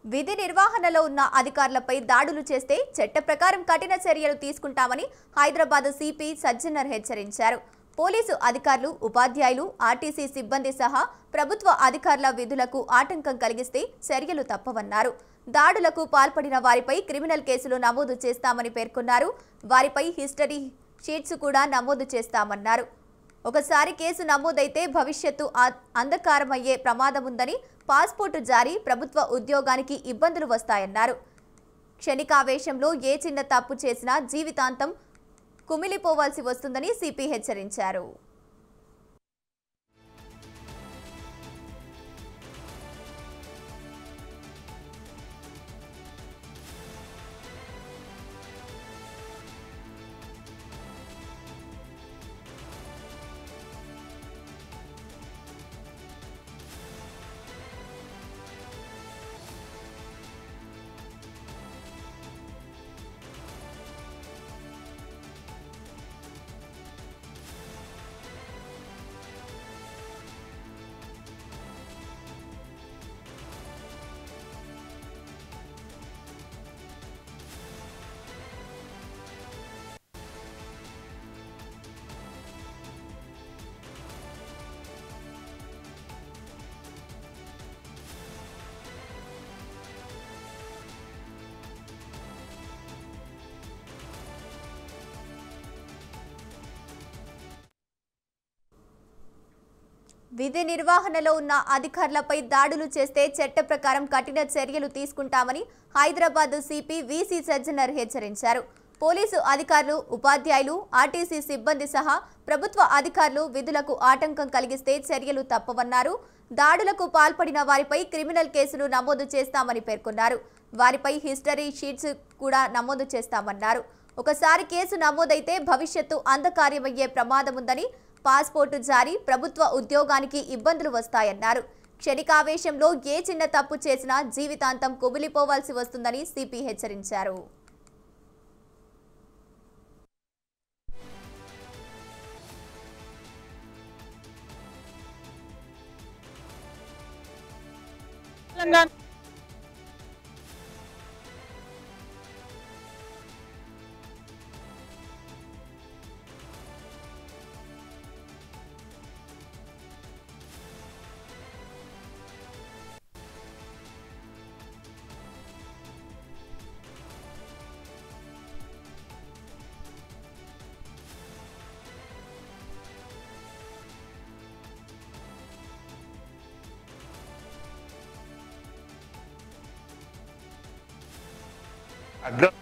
విధి నిర్వహణలో ఉన్న అధికారులపై దాడులు చేస్తే చట్ట ప్రకారం కఠిన చర్యలు తీసుకుంటామని హైదరాబాద్ సిపి సజ్జనర్ హెచ్చరించారు. పోలీసు అధికారులు, ఉపాధ్యాయులు, ఆర్టీసీ సిబ్బంది సహా ప్రభుత్వ అధికారుల విధులకు ఆటంకం కలిగిస్తే చర్యలు తప్పవన్నారు. దాడులకు పాల్పడిన వారిపై క్రిమినల్ కేసులు నమోదు చేస్తామని పేర్కొన్నారు. వారిపై హిస్టరీ షీట్స్ కూడా నమోదు చేస్తామన్నారు. ఒకసారి కేసు నమోదైతే భవిష్యత్తు అంధకారమయ్యే ప్రమాదముందని, పాస్పోర్టు జారీ, ప్రభుత్వ ఉద్యోగానికి ఇబ్బందులు వస్తాయన్నారు. క్షణికావేశంలో ఏ చిన్న తప్పు చేసినా జీవితాంతం కుమిలిపోవాల్సి వస్తుందని సిపి హెచ్చరించారు. విధి నిర్వహణలో ఉన్న అధికారులపై దాడులు చేస్తే చట్ట ప్రకారం కఠిన చర్యలు తీసుకుంటామని హైదరాబాద్ సిపి విసి సజ్జనర్ హెచ్చరించారు. పోలీసు అధికారులు, ఉపాధ్యాయులు, ఆర్టీసీ సిబ్బంది సహా ప్రభుత్వ అధికారులు విధులకు ఆటంకం కలిగిస్తే చర్యలు తప్పవన్నారు. దాడులకు పాల్పడిన వారిపై క్రిమినల్ కేసులు నమోదు చేస్తామని పేర్కొన్నారు. వారిపై హిస్టరీ షీట్స్ కూడా నమోదు చేస్తామన్నారు. ఒకసారి కేసు నమోదైతే భవిష్యత్తు అంధకార్యమయ్యే ప్రమాదముందని, పాస్పోర్టు జారీ, ప్రభుత్వ ఉద్యోగానికి ఇబ్బందులు వస్తాయన్నారు. క్షణికావేశంలో ఏ చిన్న తప్పు చేసినా జీవితాంతం కుమిలిపోవాల్సి వస్తుందని సిపి హెచ్చరించారు. Agora